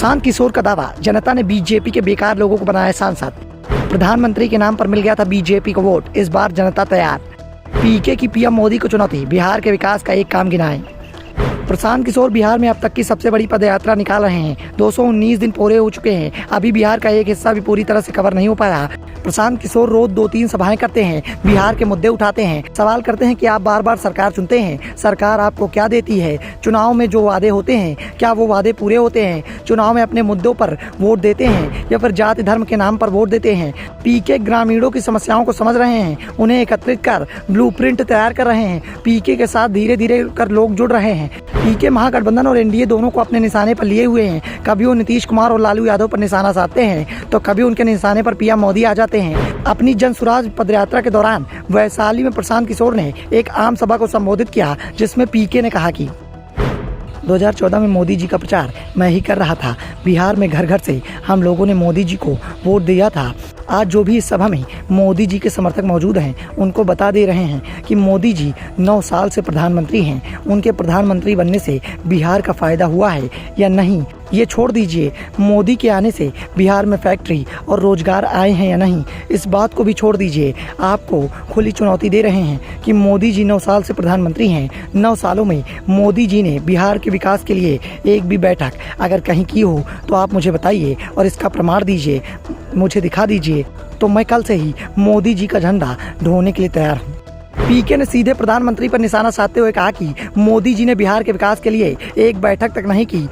प्रशांत किशोर का दावा, जनता ने बीजेपी के बेकार लोगों को बनाया सांसद। प्रधानमंत्री के नाम पर मिल गया था बीजेपी को वोट, इस बार जनता तैयार। पीके की पीएम मोदी को चुनौती, बिहार के विकास का एक काम गिनाएं। प्रशांत किशोर बिहार में अब तक की सबसे बड़ी पदयात्रा निकाल रहे हैं। 219 दिन पूरे हो चुके हैं, अभी बिहार का एक हिस्सा भी पूरी तरह से कवर नहीं हो पाया। प्रशांत किशोर रोज 2-3 सभाएं करते हैं, बिहार के मुद्दे उठाते हैं, सवाल करते हैं कि आप बार बार सरकार चुनते हैं, सरकार आपको क्या देती है? चुनाव में जो वादे होते हैं क्या वो वादे पूरे होते हैं? चुनाव में अपने मुद्दों पर वोट देते हैं या फिर जाति धर्म के नाम पर वोट देते हैं? पीके ग्रामीणों की समस्याओं को समझ रहे हैं, उन्हें एकत्रित कर ब्लूप्रिंट तैयार कर रहे हैं। पीके के साथ धीरे धीरे कर लोग जुड़ रहे हैं। पीके महागठबंधन और एनडीए दोनों को अपने निशाने पर लिए हुए हैं। कभी वो नीतीश कुमार और लालू यादव पर निशाना साधते हैं तो कभी उनके निशाने पर पीएम मोदी आ जाते हैं। अपनी जन स्वराज पदयात्रा के दौरान वैशाली में प्रशांत किशोर ने एक आम सभा को संबोधित किया, जिसमें पीके ने कहा कि 2014 में मोदी जी का प्रचार मैं ही कर रहा था। बिहार में घर घर से हम लोगों ने मोदी जी को वोट दिया था। आज जो भी इस सभा में मोदी जी के समर्थक मौजूद हैं, उनको बता दे रहे हैं कि मोदी जी 9 साल से प्रधानमंत्री हैं। उनके प्रधानमंत्री बनने से बिहार का फायदा हुआ है या नहीं, ये छोड़ दीजिए। मोदी के आने से बिहार में फैक्ट्री और रोजगार आए हैं या नहीं, इस बात को भी छोड़ दीजिए। आपको खुली चुनौती दे रहे हैं कि मोदी जी 9 साल से प्रधानमंत्री हैं। 9 सालों में मोदी जी ने बिहार के विकास के लिए एक भी बैठक अगर कहीं की हो तो आप मुझे बताइए और इसका प्रमाण दीजिए, मुझे दिखा दीजिए, तो मैं कल से ही मोदी जी का झंडा ढोने के लिए तैयार हूँ। पीके ने सीधे प्रधानमंत्री पर निशाना साधते हुए कहा कि मोदी जी ने बिहार के विकास के लिए एक बैठक तक नहीं की।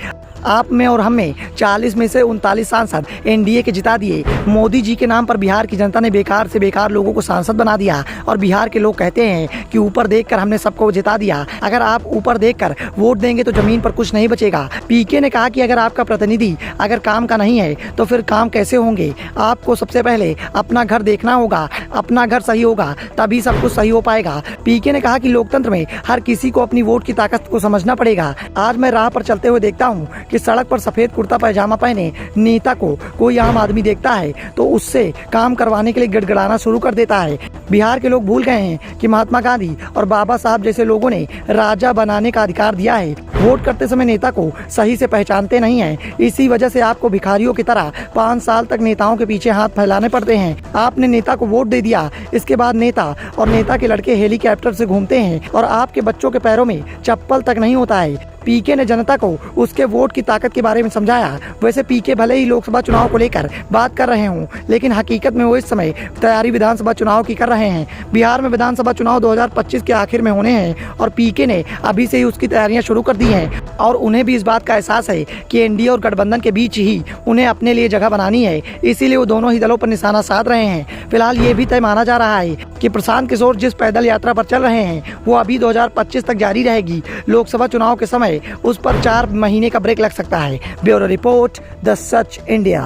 आप में और हम में 40 में से 39 सांसद एनडीए के जिता दिए। मोदी जी के नाम पर बिहार की जनता ने बेकार से बेकार लोगों को सांसद बना दिया और बिहार के लोग कहते हैं कि ऊपर देखकर हमने सबको जिता दिया। अगर आप ऊपर देखकर वोट देंगे तो जमीन पर कुछ नहीं बचेगा। पीके ने कहा कि अगर आपका प्रतिनिधि अगर काम का नहीं है तो फिर काम कैसे होंगे? आपको सबसे पहले अपना घर देखना होगा, अपना घर सही होगा तभी सब कुछ सही हो पाएगा। पीके ने कहा कि लोकतंत्र में हर किसी को अपनी वोट की ताकत को समझना पड़ेगा। आज मैं राह पर चलते हुए देखता हूँ कि सड़क पर सफेद कुर्ता पैजामा पहने नेता को कोई आम आदमी देखता है तो उससे काम करवाने के लिए गड़गड़ाना शुरू कर देता है। बिहार के लोग भूल गए हैं कि महात्मा गांधी और बाबा साहब जैसे लोगों ने राजा बनाने का अधिकार दिया है। वोट करते समय नेता को सही से पहचानते नहीं हैं। इसी वजह से आपको भिखारियों की तरह 5 साल तक नेताओं के पीछे हाथ फैलाने पड़ते हैं। आपने नेता को वोट दे दिया, इसके बाद नेता और नेता के लड़के हेलीकॉप्टर से घूमते हैं और आपके बच्चों के पैरों में चप्पल तक नहीं होता है। पीके ने जनता को उसके वोट की ताकत के बारे में समझाया। वैसे पीके भले ही लोकसभा चुनाव को लेकर बात कर रहे हों, लेकिन हकीकत में वो इस समय तैयारी विधानसभा चुनाव की कर रहे हैं। बिहार में विधानसभा चुनाव 2025 के आखिर में होने हैं और पीके ने अभी से ही उसकी तैयारियां शुरू कर दी हैं और उन्हें भी इस बात का एहसास है कि एनडीए और गठबंधन के बीच ही उन्हें अपने लिए जगह बनानी है। इसीलिए वो दोनों ही दलों पर निशाना साध रहे हैं। फिलहाल ये भी तय माना जा रहा है कि प्रशांत किशोर जिस पैदल यात्रा पर चल रहे हैं वो अभी 2025 तक जारी रहेगी। लोकसभा चुनाव के समय उस पर 4 महीने का ब्रेक लग सकता है। Bureau report, the such India.